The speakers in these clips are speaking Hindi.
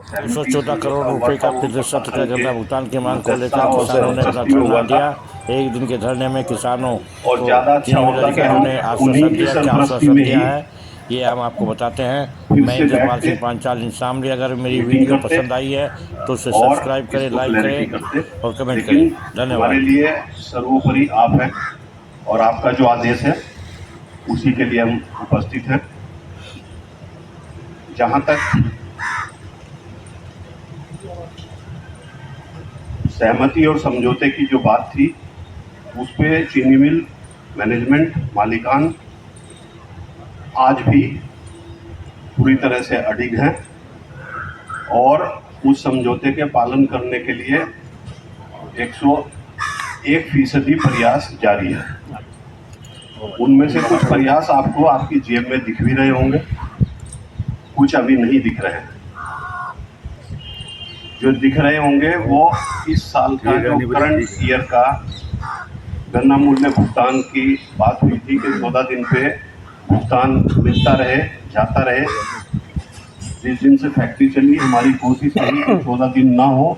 114 करोड़ रुपए का प्रतिशत का गन्ना भुगतान की मांग को लेकर किसानों ने अपना धरना दिया। एक दिन के धरने में किसानों और को ज़्यादा अच्छा होता कि अधिकारियों हम ने उन्हीं आश्वासन की दिया। क्या सरपरस्ती आश्वासन में दिया ही है ये हम आपको बताते हैं। फिर मैं से बैठ इंद्रपाल के सिंह पांचाल इंसामली। अगर मेरी मीटिंग वीडियो करते पसंद आई है तो उसे और सब्सक्राइब करें, इसको लाइक क्लैरिटी करें करते। और कमेंट करें। लेकिन हमारे धन्यवाद। लिए सर्वोपरि आप हैं और आपका जो आदेश है उसी के लिए हम उपस्थित हैं। जहां तक सहमति और समझौते की जो बात थी उस पे चीनी मिल मैनेजमेंट मालिकान आज भी पूरी तरह से अडिग हैं और उस समझौते के पालन करने के लिए 101% प्रयास जारी है। उनमें से कुछ प्रयास आपको आपकी जेब में दिख भी रहे होंगे, कुछ अभी नहीं दिख रहे हैं। जो दिख रहे होंगे वो इस साल का जो करंट ईयर का गन्ना मूल्य भुगतान की बात हुई थी कि 14 दिन पे भुगतान मिलता रहे, जाता रहे। जिस दिन से फैक्ट्री चली हमारी कोशिश रही कि 14 दिन ना हो,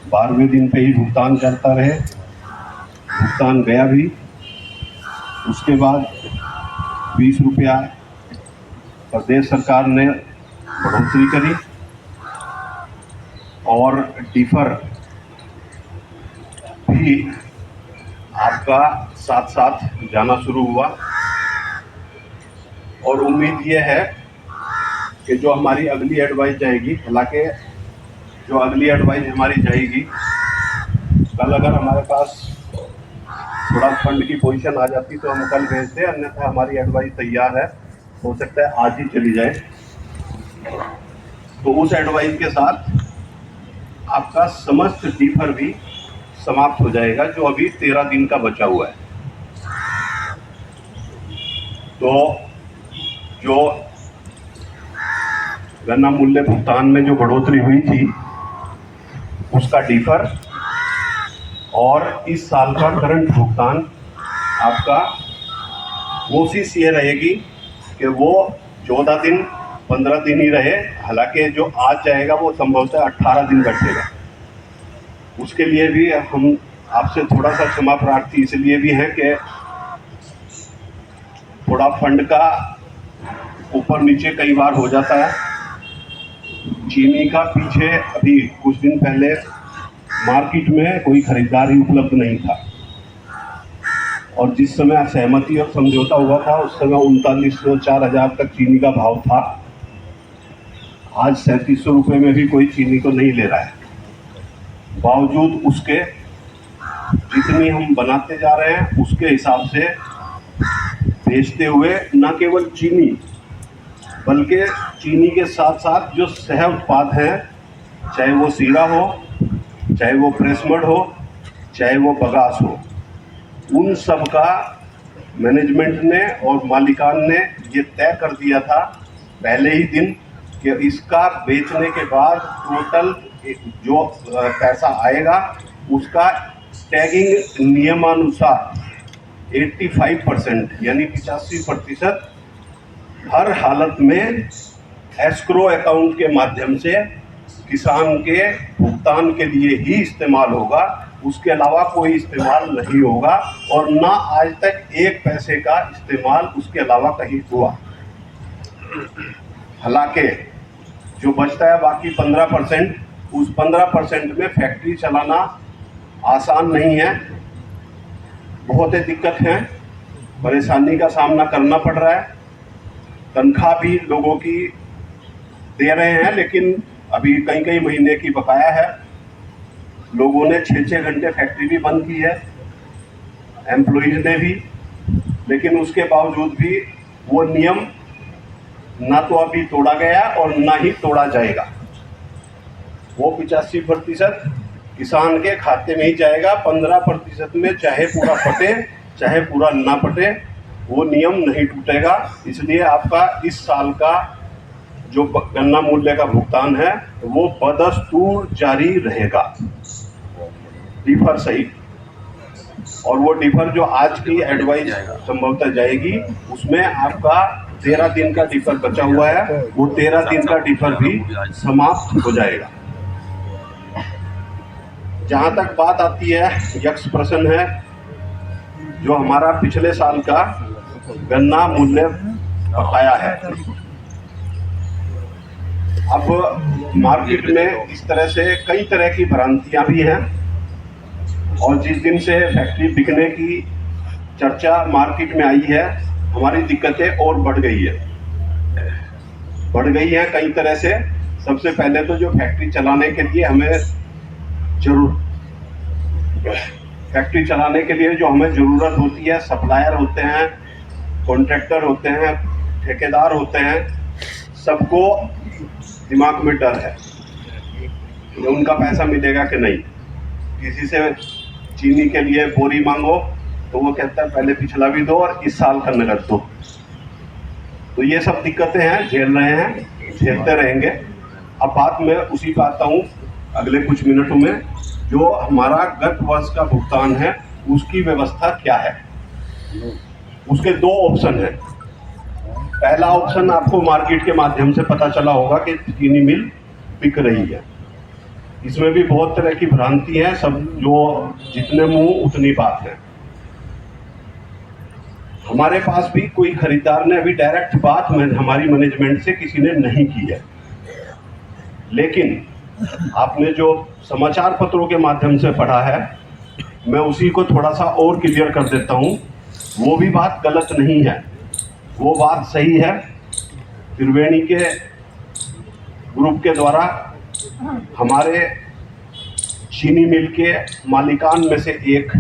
12वें दिन पे ही भुगतान करता रहे। भुगतान गया भी। उसके बाद 20 रुपया प्रदेश सरकार ने बढ़ोतरी करी और डिफर भी आपका साथ साथ जाना शुरू हुआ। और उम्मीद ये है कि जो हमारी अगली एडवाइस जाएगी, हालांकि जो अगली एडवाइस हमारी जाएगी, कल अगर हमारे पास थोड़ा फंड की पोजीशन आ जाती तो हम कल भेजते, अन्यथा हमारी एडवाइस तैयार है, हो सकता है आज ही चली जाए। तो उस एडवाइस के साथ आपका समस्त डिफर भी समाप्त हो जाएगा जो अभी 13 दिन का बचा हुआ है। तो जो गन्ना मूल्य भुगतान में जो बढ़ोतरी हुई थी उसका डिफर और इस साल का करंट भुगतान, आपका कोशिश ये रहेगी कि वो 14 दिन 15 दिन ही रहे। हालांकि जो आज जाएगा वो संभवतः 18 दिन बैठेगा। उसके लिए भी हम आपसे थोड़ा सा क्षमा प्रार्थी इसलिए भी है कि थोड़ा फंड का ऊपर नीचे कई बार हो जाता है। चीनी का पीछे अभी कुछ दिन पहले मार्केट में कोई खरीदार ही उपलब्ध नहीं था और जिस समय सहमति और समझौता हुआ था उस समय 3900 4000 तक चीनी का भाव था। आज 3700 रुपये में भी कोई चीनी को नहीं ले रहा है। बावजूद उसके जितनी हम बनाते जा रहे हैं उसके हिसाब से बेचते हुए न केवल चीनी बल्कि चीनी के साथ साथ जो सह उत्पाद हैं, चाहे वो सीरा हो, चाहे वो प्रेसमड हो, चाहे वो बगास हो, उन सब का मैनेजमेंट ने और मालिकान ने ये तय कर दिया था पहले ही दिन कि इसका बेचने के बाद टोटल जो पैसा आएगा उसका टैगिंग नियमानुसार 85% यानी 85% हर हालत में एस्क्रो अकाउंट के माध्यम से किसान के भुगतान के लिए ही इस्तेमाल होगा। उसके अलावा कोई इस्तेमाल नहीं होगा और ना आज तक एक पैसे का इस्तेमाल उसके अलावा कहीं हुआ। हालांकि जो बचता है बाकी 15%, उस 15% में फैक्ट्री चलाना आसान नहीं है। बहुत ही दिक्कत है, परेशानी का सामना करना पड़ रहा है। तनख्वाह भी लोगों की दे रहे हैं लेकिन अभी कई कई महीने की बकाया है। लोगों ने 6-6 घंटे फैक्ट्री भी बंद की है, एम्प्लॉइज ने भी, लेकिन उसके बावजूद भी वो नियम ना तो अभी तोड़ा गया और ना ही तोड़ा जाएगा। वो 85% किसान के खाते में ही जाएगा। 15% में चाहे पूरा फटे चाहे पूरा ना फटे वो नियम नहीं टूटेगा। इसलिए आपका इस साल का जो गन्ना मूल्य का भुगतान है वो बदस्तूर जारी रहेगा, डिफर सहित। और वो डिफर जो आज की एडवाइस संभवतः जाएगी उसमें आपका 13 दिन का डिफर बचा हुआ है, वो 13 दिन का डिफर भी समाप्त हो जाएगा। जहां तक बात आती है यक्ष प्रश्न है, जो हमारा पिछले साल का गन्ना मूल्य बकाया है। अब मार्केट में इस तरह से कई तरह की भ्रांतियां भी हैं, और जिस दिन से फैक्ट्री बिकने की चर्चा मार्केट में आई है, हमारी दिक्कतें और बढ़ गई है कई तरह से। सबसे पहले तो जो फैक्ट्री चलाने के लिए हमें ज़रूरत होती है, सप्लायर होते हैं, कॉन्ट्रैक्टर होते हैं, ठेकेदार होते हैं, सबको दिमाग में डर है कि उनका पैसा मिलेगा कि नहीं। किसी से चीनी के लिए बोरी मांगो तो वो कहता है पहले पिछला भी दो और इस साल का नगद दो। तो ये सब दिक्कतें हैं, झेल रहे हैं, झेलते रहेंगे। अब बात मैं उसी पर आता हूँ अगले कुछ मिनटों में। जो हमारा गत वर्ष का भुगतान है उसकी व्यवस्था क्या है। उसके दो ऑप्शन हैं। पहला ऑप्शन आपको मार्केट के माध्यम से पता चला होगा कि चीनी मिल बिक रही है। इसमें भी बहुत तरह की भ्रांति है, सब जो जितने मुंह उतनी बात है। हमारे पास भी कोई खरीदार ने अभी डायरेक्ट बात हमारी मैनेजमेंट से किसी ने नहीं की है, लेकिन आपने जो समाचार पत्रों के माध्यम से पढ़ा है, मैं उसी को थोड़ा सा और क्लियर कर देता हूँ। वो भी बात गलत नहीं है, वो बात सही है। त्रिवेणी के ग्रुप के द्वारा हमारे चीनी मिल के मालिकान में से एक